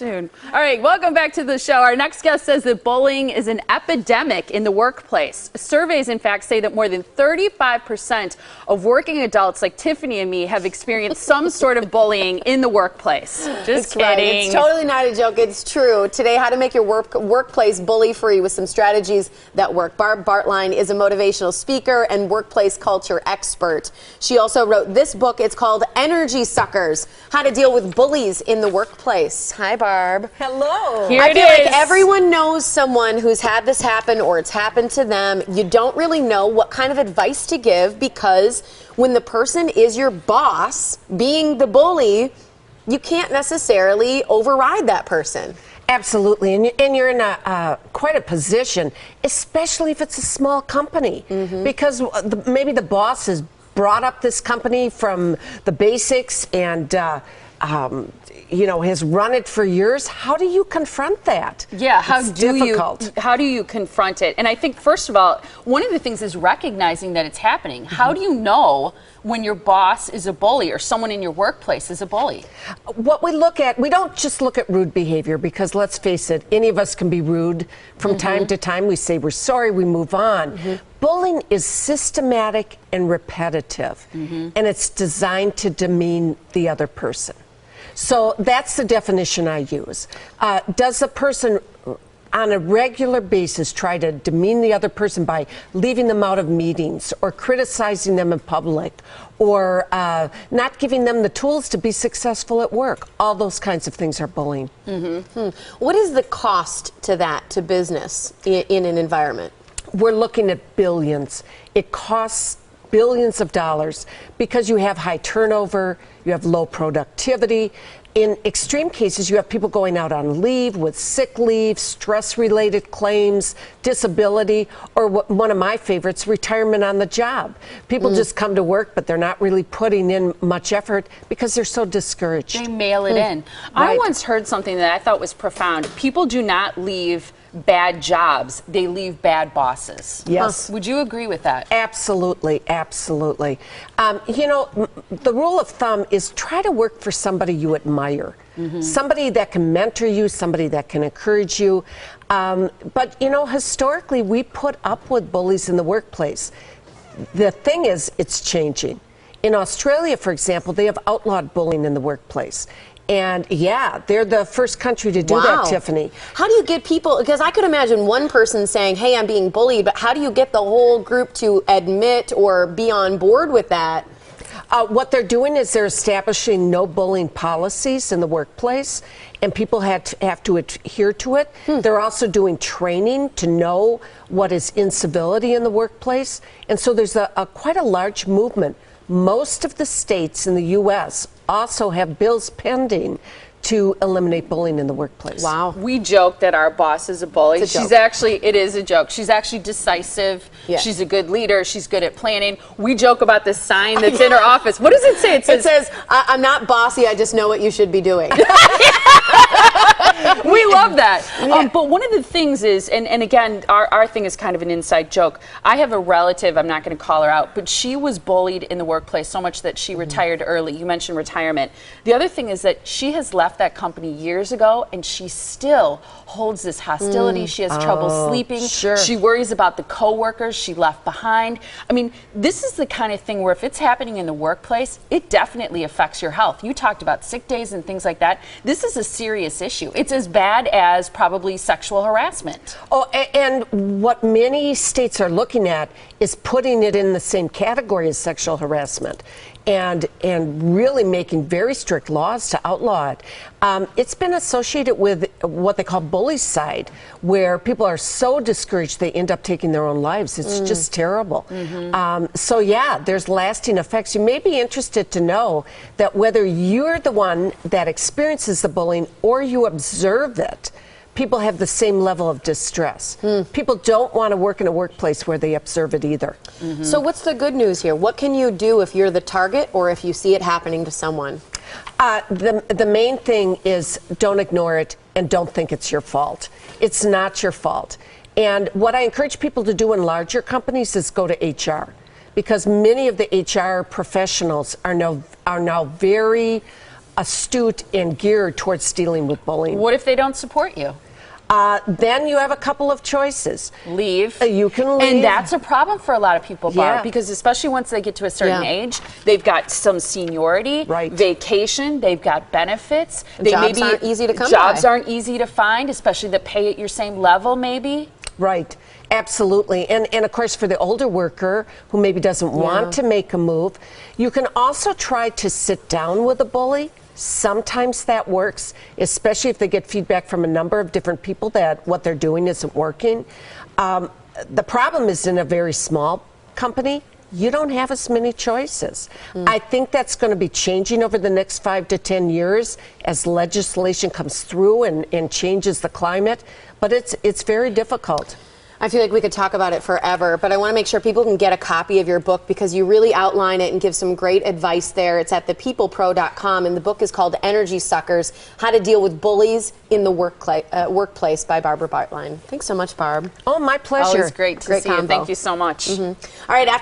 Soon. All right, welcome back to the show. Our next guest says that bullying is an epidemic in the workplace. Surveys, in fact, say that more than 35% of working adults like Tiffany and me have experienced some sort of bullying in the workplace. Just kidding. Right. It's totally not a joke. It's true. Today, how to make your workplace bully-free with some strategies that work. Barb Bartlein is a motivational speaker and workplace culture expert. She also wrote this book. It's called Energy Suckers, How to Deal with Bullies in the Workplace. Hi, Barb. Hello. Here I it feel is. like everyone knows someone who's had this happen or it's happened to them. You don't really know what kind of advice to give because when the person is your boss, being the bully, you can't necessarily override that person. Absolutely, and you're in quite a position, especially if it's a small company, because maybe the boss has brought up this company from the basics and has run it for years. How do you confront that? Yeah, how It's do difficult. you confront it? And I think, first of all, one of the things is recognizing that it's happening. How do you know when your boss is a bully or someone in your workplace is a bully? What we look at, we don't just look at rude behavior because, let's face it, any of us can be rude from time to time. We say we're sorry, we move on. Bullying is systematic and repetitive, and it's designed to demean the other person. So that's the definition I use. Does the person on a regular basis try to demean the other person by leaving them out of meetings or criticizing them in public or not giving them the tools to be successful at work? All those kinds of things are bullying. What is the cost to that, to business in an environment? We're looking at billions. It costs billions of dollars because you have high turnover, you have low productivity. In extreme cases, you have people going out on leave with sick leave, stress-related claims, disability, or one of my favorites, retirement on the job. People just come to work, but they're not really putting in much effort because they're so discouraged. They mail it in. I once heard something that I thought was profound. People do not leave bad jobs, they leave bad bosses. Yes. Would you agree with that? Absolutely, absolutely. The rule of thumb is try to work for somebody you admire, somebody that can mentor you, somebody that can encourage you. But historically, we put up with bullies in the workplace. The thing is, it's changing. In Australia, for example, they have outlawed bullying in the workplace. And yeah, they're the first country to do that, Tiffany. How do you get people, because I could imagine one person saying, hey, I'm being bullied, but how do you get the whole group to admit or be on board with that? What they're doing is they're establishing no bullying policies in the workplace, and people have to adhere to it. They're also doing training to know what is incivility in the workplace. And so there's quite a large movement. Most of the states in the U.S. also have bills pending to eliminate bullying in the workplace. Wow. We joke that our boss is a bully. It's a She's joke. actually, it is a joke. She's actually decisive. Yeah. She's a good leader. She's good at planning. We joke about this sign that's in her office. What does it say? It says, I'm not bossy, I just know what you should be doing. We love that. But one of the things is, and again, our thing is kind of an inside joke. I have a relative, I'm not going to call her out, but she was bullied in the workplace so much that she retired early. You mentioned retirement. The other thing is that she has left that company years ago, and she still holds this hostility. She has trouble sleeping. Sure. She worries about the coworkers she left behind. I mean, this is the kind of thing where if it's happening in the workplace, it definitely affects your health. You talked about sick days and things like that. This is a serious issue. It's as bad as probably sexual harassment. Oh, and what many states are looking at is putting it in the same category as sexual harassment and really making very strict laws to outlaw it. It's been associated with what they call bullycide, where people are so discouraged they end up taking their own lives. It's just terrible. So yeah, there's lasting effects. You may be interested to know that whether you're the one that experiences the bullying or you observe it, people have the same level of distress. People don't want to work in a workplace where they observe it either. So what's the good news here? What can you do if you're the target or if you see it happening to someone? The main thing is don't ignore it and don't think it's your fault. It's not your fault. And what I encourage people to do in larger companies is go to HR, because many of the HR professionals are now very astute and geared towards dealing with bullying. What if they don't support you? Then you have a couple of choices. Leave. You can leave. And that's a problem for a lot of people, Barb, Yeah. because especially once they get to a certain Yeah. age, they've got some seniority, Right. vacation, they've got benefits. Jobs aren't easy to come Jobs by. aren't easy to find, especially that pay at your same level, maybe. Right, absolutely. And of course, for the older worker who maybe doesn't want to make a move, you can also try to sit down with a bully. Sometimes that works, especially if they get feedback from a number of different people that what they're doing isn't working. The problem is in a very small company, you don't have as many choices. I think that's going to be changing over the next 5 to 10 years as legislation comes through and changes the climate, but it's very difficult. I feel like we could talk about it forever, but I want to make sure people can get a copy of your book because you really outline it and give some great advice there. It's at thepeoplepro.com, and the book is called Energy Suckers, How to Deal with Bullies in the Workplace by Barbara Bartlein. Thanks so much, Barb. Oh, my pleasure. Always great to see you. combo. Thank you so much. All right, after